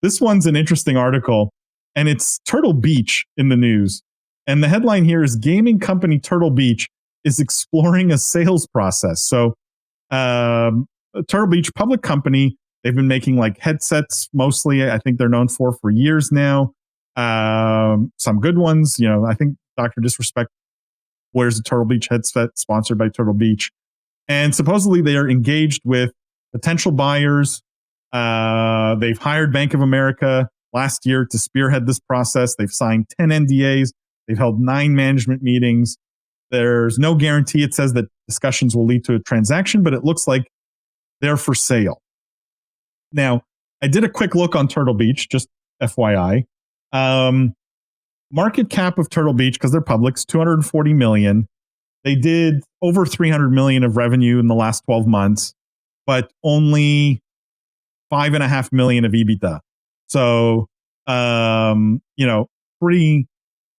this one's an interesting article, and it's Turtle Beach in the news. And the headline here is gaming company Turtle Beach is exploring a sales process. So Turtle Beach, public company, they've been making like headsets mostly. I think they're known for years now. Some good ones. You know, I think Dr. Disrespect wears a Turtle Beach headset sponsored by Turtle Beach. And supposedly they are engaged with potential buyers. They've hired Bank of America last year to spearhead this process. They've signed 10 NDAs. They've held 9 management meetings. There's no guarantee. It says that discussions will lead to a transaction, but it looks like they're for sale. Now, I did a quick look on Turtle Beach, just FYI. Market cap of Turtle Beach, because they're public, is $240 million. They did over $300 million of revenue in the last 12 months, but only $5.5 million of EBITDA. So, pretty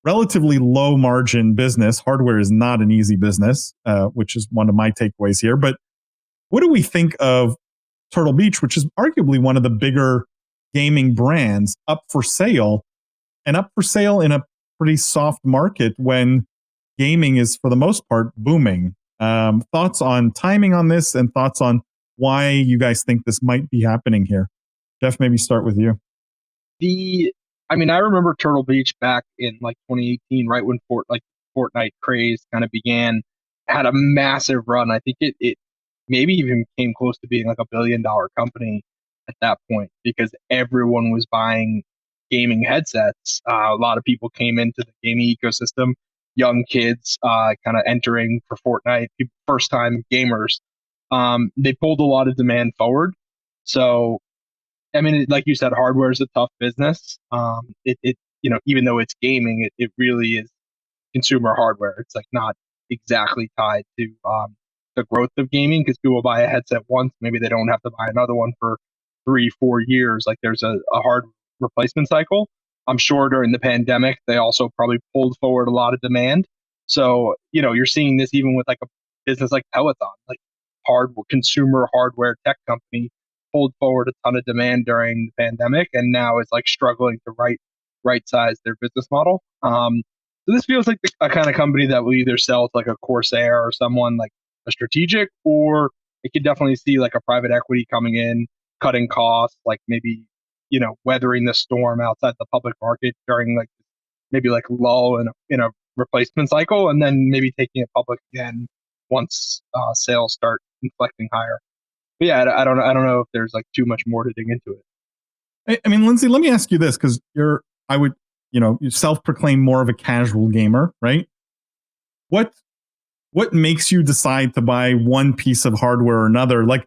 relatively low margin business. Hardware is not an easy business, which is one of my takeaways here. But what do we think of Turtle Beach, which is arguably one of the bigger gaming brands, up for sale, and up for sale in a pretty soft market when gaming is, for the most part, booming? Thoughts on timing on this, and thoughts on why you guys think this might be happening here? Jeff, maybe start with you. I remember Turtle Beach back in like 2018, right when Fortnite craze kind of began, had a massive run. I think it maybe even came close to being like $1 billion company at that point, because everyone was buying gaming headsets. A lot of people came into the gaming ecosystem, young kids kind of entering for Fortnite, first time gamers. They pulled a lot of demand forward. So, like you said, hardware is a tough business. Even though it's gaming, it really is consumer hardware. It's like not exactly tied to the growth of gaming, because people buy a headset once, maybe they don't have to buy another one for 3-4 years. Like there's a hard replacement cycle. I'm sure during the pandemic, they also probably pulled forward a lot of demand. So, you're seeing this even with like a business like Peloton, like consumer hardware tech company, pulled forward a ton of demand during the pandemic, and now is like struggling to right size their business model. So this feels like a kind of company that will either sell to like a Corsair or someone like a strategic, or it could definitely see like a private equity coming in, cutting costs, like maybe, weathering the storm outside the public market during like maybe like lull in a replacement cycle, and then maybe taking it public again once sales start inflecting higher. But yeah, I don't know if there's like too much more to dig into it. Lindsay, let me ask you this, because you self-proclaim more of a casual gamer, right? What makes you decide to buy one piece of hardware or another? Like,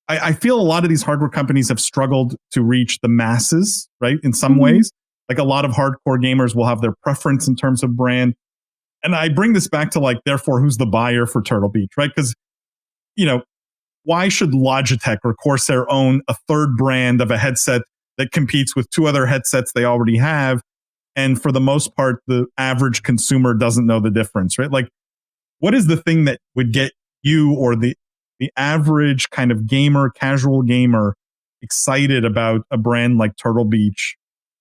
I feel a lot of these hardware companies have struggled to reach the masses, right? In some ways, like a lot of hardcore gamers will have their preference in terms of brand. And I bring this back to like, therefore, who's the buyer for Turtle Beach, right? Because, why should Logitech or Corsair own a third brand of a headset that competes with 2 other headsets they already have? And for the most part, the average consumer doesn't know the difference, right? Like, what is the thing that would get you or the average kind of gamer, casual gamer, excited about a brand like Turtle Beach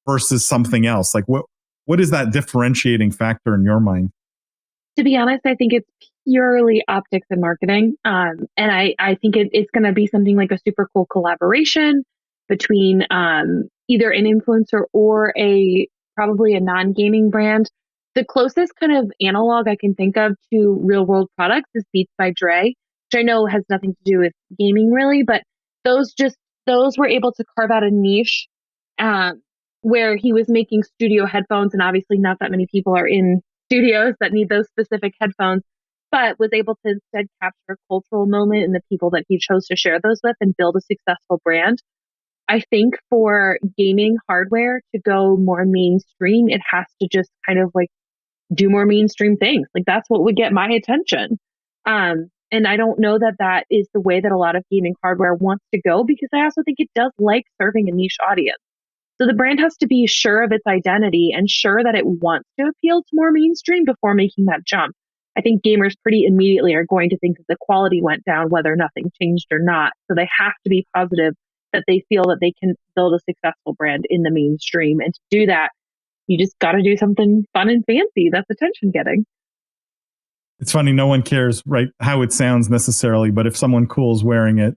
versus something else? Like, what is that differentiating factor in your mind? To be honest, I think it's purely optics and marketing. And I think it's going to be something like a super cool collaboration between either an influencer or probably a non-gaming brand. The closest kind of analog I can think of to real world products is Beats by Dre, which I know has nothing to do with gaming really, but those were able to carve out a niche where he was making studio headphones, and obviously not that many people are in studios that need those specific headphones, but was able to instead capture a cultural moment in the people that he chose to share those with and build a successful brand. I think for gaming hardware to go more mainstream, it has to just kind of like do more mainstream things. Like that's what would get my attention. And I don't know that that is the way that a lot of gaming hardware wants to go, because I also think it does like serving a niche audience. So the brand has to be sure of its identity and sure that it wants to appeal to more mainstream before making that jump. I think gamers pretty immediately are going to think that the quality went down whether nothing changed or not. So they have to be positive that they feel that they can build a successful brand in the mainstream. And to do that, you just got to do something fun and fancy that's attention getting. It's funny, no one cares, right, how it sounds necessarily, but if someone cool is wearing it,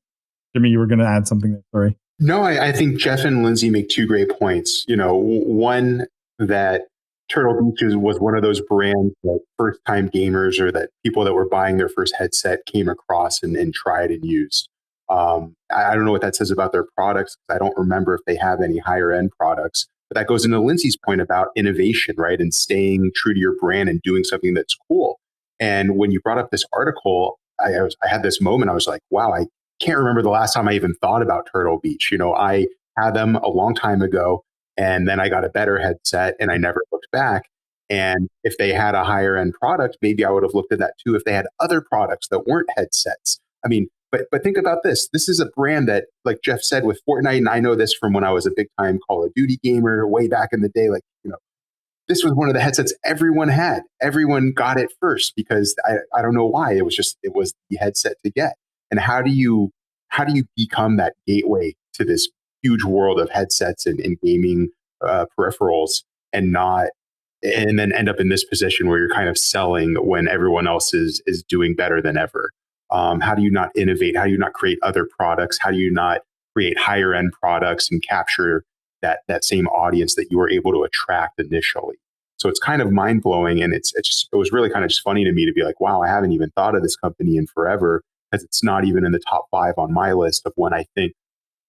Jimmy, you were going to add something there. Sorry. No, I think Jeff and Lindsay make two great points. One, that Turtle Beach was one of those brands that first-time gamers or that people that were buying their first headset came across and tried and used. I don't know what that says about their products. I don't remember if they have any higher-end products. But that goes into Lindsay's point about innovation, right? And staying true to your brand and doing something that's cool. And when you brought up this article, I had this moment. I was like, wow, I can't remember the last time I even thought about Turtle Beach. I had them a long time ago, and then I got a better headset and I never looked back. And if they had a higher end product, maybe I would have looked at that too if they had other products that weren't headsets. I mean, but think about this. This is a brand that, like Jeff said, with Fortnite, and I know this from when I was a big time Call of Duty gamer way back in the day, this was one of the headsets everyone had. Everyone got it first because I don't know why. It was the headset to get. And how do you become that gateway to this huge world of headsets and gaming peripherals and then end up in this position where you're kind of selling when everyone else is doing better than ever? How do you not innovate? How do you not create other products? How do you not create higher end products and capture that same audience that you were able to attract initially? So it's kind of mind blowing, and it was really kind of just funny to me to be like, wow, I haven't even thought of this company in forever, because it's not even in the top 5 on my list of when I think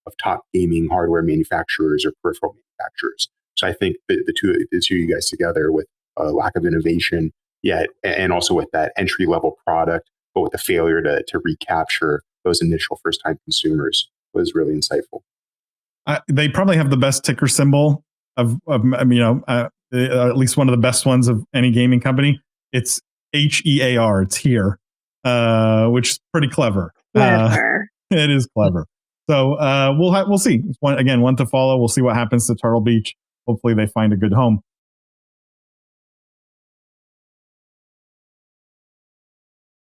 of top gaming hardware manufacturers or peripheral manufacturers. So I think the two of you guys together, with a lack of innovation yet, and also with that entry level product, but with the failure to recapture those initial first time consumers, was really insightful. They probably have the best ticker symbol of at least one of the best ones of any gaming company. It's HEAR. It's here, which is pretty clever. It is clever. So we'll see. One to follow. We'll see what happens to Turtle Beach. Hopefully they find a good home.